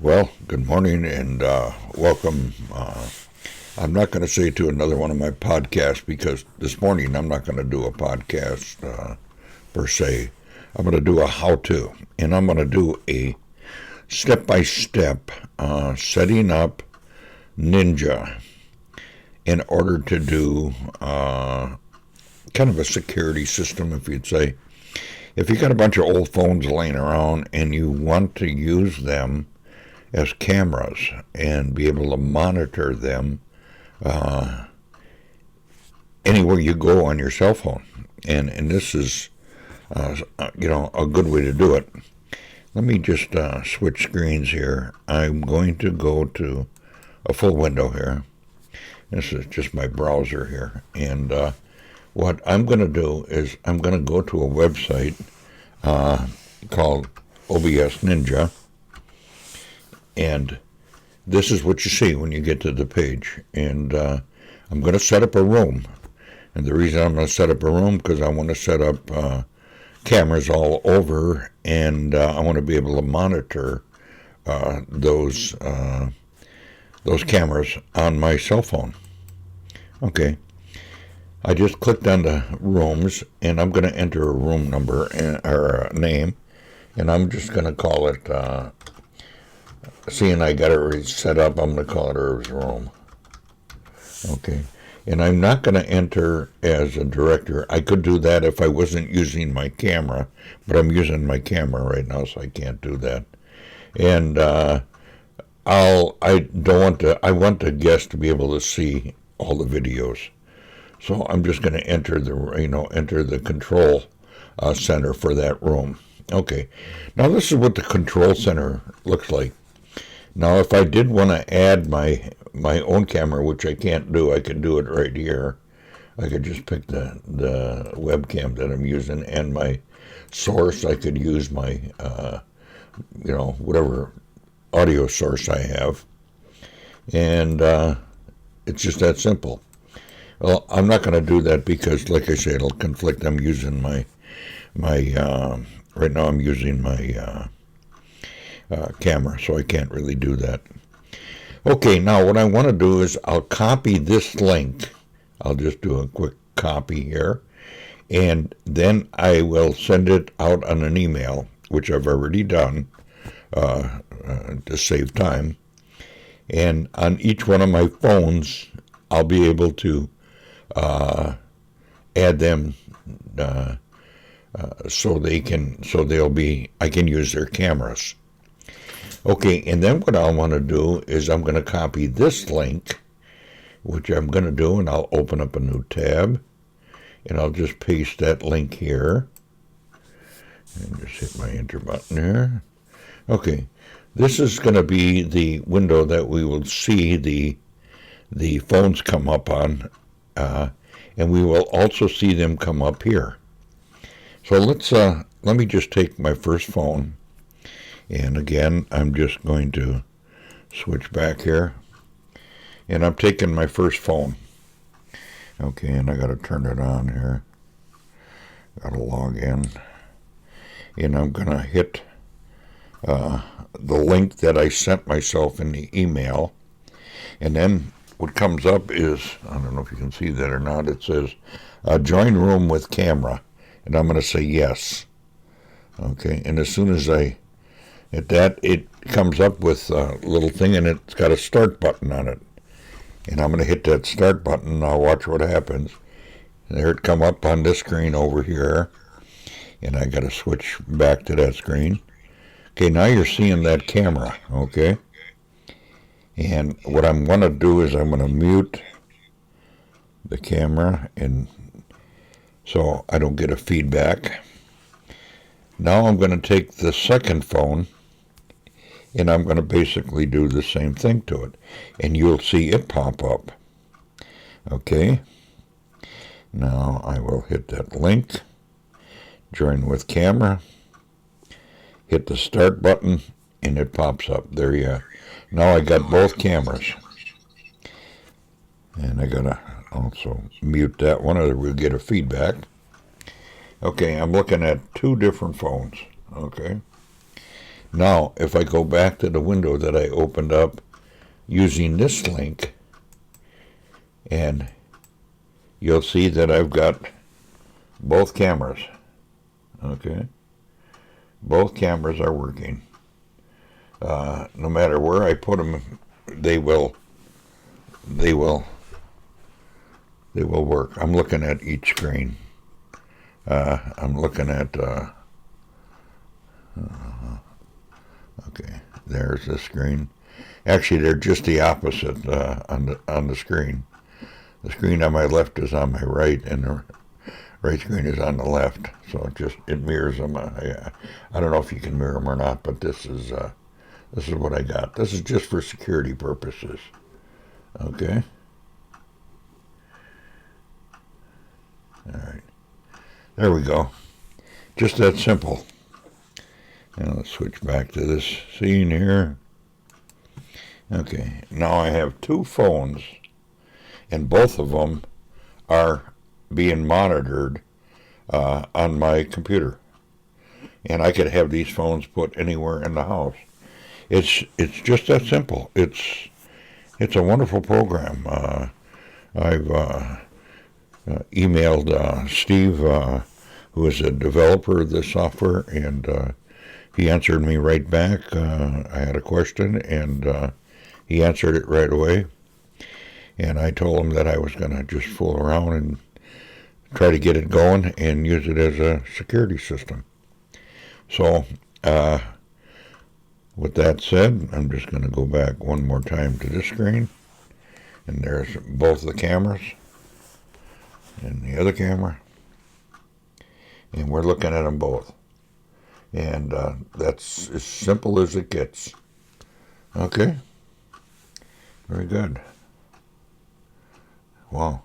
Well, good morning and welcome. I'm not going to say to another one of my podcasts because this morning I'm not going to do a podcast per se. I'm going to do a how-to, and I'm going to do a step-by-step setting up Ninja in order to do kind of a security system, if you'd say. If you got a bunch of old phones laying around and you want to use them as cameras and be able to monitor them anywhere you go on your cell phone. And this is, a good way to do it. Let me just switch screens here. I'm going to go to a full window here. This is just my browser here. And what I'm going to do is I'm going to go to a website called OBS Ninja. And this is what you see when you get to the page. And I'm going to set up a room. And the reason I'm going to set up a room because I want to set up cameras all over, and I want to be able to monitor those cameras on my cell phone. Okay. I just clicked on the rooms, and I'm going to enter a room number or a name, and I'm just going to call it. Seeing I got it set up, I'm going to call it Irv's room. Okay. And I'm not going to enter as a director. I could do that if I wasn't using my camera, but I'm using my camera right now, so I can't do that. And I want the guest to be able to see all the videos. So I'm just going to enter the control center for that room. Okay. Now this is what the control center looks like. Now, if I did want to add my own camera, which I can't do, I can do it right here. I could just pick the webcam that I'm using and my source. I could use my, whatever audio source I have. And it's just that simple. Well, I'm not going to do that because, like I say, it'll conflict. I'm using my right now I'm using my camera, so I can't really do that. Okay, now what I want to do is I'll copy this link. I'll just do a quick copy here, and then I will send it out on an email, which I've already done to save time. And on each one of my phones, I'll be able to add them I can use their cameras. Okay, and then what I want to do is I'm going to copy this link, which I'm going to do, and I'll open up a new tab, and I'll just paste that link here, and just hit my enter button here. Okay, this is going to be the window that we will see the phones come up on, and we will also see them come up here. So let me just take my first phone. And again, I'm just going to switch back here. And I'm taking my first phone. Okay, and I got to turn it on here. Got to log in. And I'm going to hit the link that I sent myself in the email. And then what comes up is, I don't know if you can see that or not, it says, join room with camera. And I'm going to say yes. Okay, and as soon as I hit that, it comes up with a little thing, and it's got a start button on it. And I'm going to hit that start button, and I'll watch what happens. And there it come up on this screen over here. And I got to switch back to that screen. Okay, now you're seeing that camera, okay? And what I'm going to do is I'm going to mute the camera, and so I don't get a feedback. Now I'm going to take the second phone, and I'm going to basically do the same thing to it. And you'll see it pop up. Okay. Now I will hit that link. Join with camera. Hit the start button, and it pops up. There you are. Now I got both cameras. And I got to also mute that one, or we'll get a feedback. Okay, I'm looking at two different phones. Okay. Now, if I go back to the window that I opened up using this link, and you'll see that I've got both cameras. Okay, both cameras are working. No matter where I put them, they will work. I'm looking at each screen. I'm looking at. Okay, there's the screen. Actually, they're just the opposite on the screen. The screen on my left is on my right, and the right screen is on the left. So it mirrors them. I don't know if you can mirror them or not, but this is what I got. This is just for security purposes. Okay. All right. There we go. Just that simple. Now let's switch back to this scene here. Okay. Now I have two phones, and both of them are being monitored on my computer. And I could have these phones put anywhere in the house. It's just that simple. It's a wonderful program. I've emailed Steve, who is a developer of this software, and he answered me right back. I had a question, and he answered it right away. And I told him that I was going to just fool around and try to get it going and use it as a security system. So, with that said, I'm just going to go back one more time to this screen. And there's both the cameras and the other camera. And we're looking at them both. And that's as simple as it gets. Okay. Very good. Wow.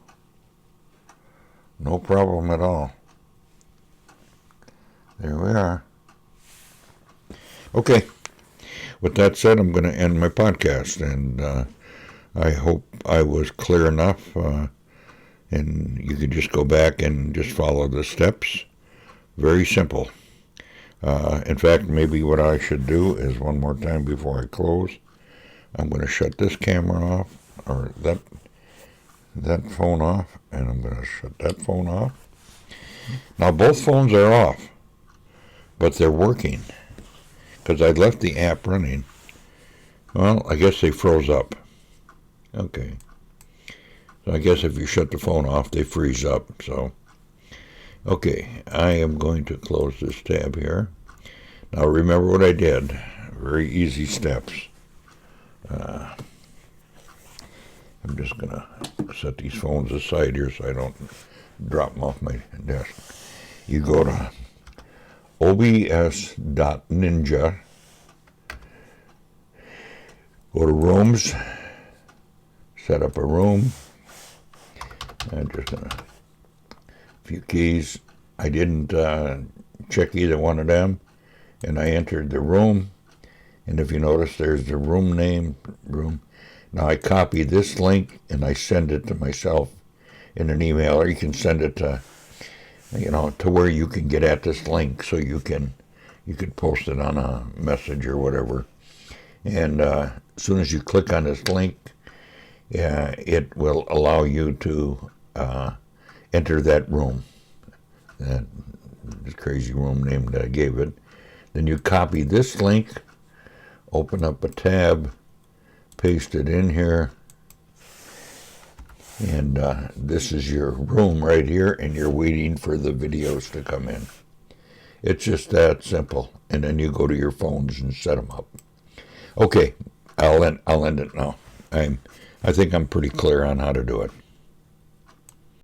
No problem at all. There we are. Okay. With that said, I'm going to end my podcast, and I hope I was clear enough, and you could just go back and just follow the steps. Very simple. In fact, maybe what I should do is one more time before I close, I'm going to shut this camera off, or that phone off, and I'm going to shut that phone off. Now both phones are off, but they're working, because I left the app running. Well, I guess they froze up. Okay. So I guess if you shut the phone off, they freeze up. So, okay, I am going to close this tab here. Now remember what I did. Very easy steps. I'm just going to set these phones aside here so I don't drop them off my desk. You go to OBS.Ninja. Go to Rooms. Set up a room. I'm just going to... A few keys. I didn't check either one of them. And I entered the room. And if you notice, there's the room name. Now I copy this link and I send it to myself in an email, or you can send it to, to where you can get at this link, so you could post it on a message or whatever. And as soon as you click on this link, it will allow you to enter that room, that crazy room name that I gave it. Then you copy this link, open up a tab, paste it in here, and this is your room right here, and you're waiting for the videos to come in. It's just that simple. And then you go to your phones and set them up. Okay, I'll end it now. I think I'm pretty clear on how to do it.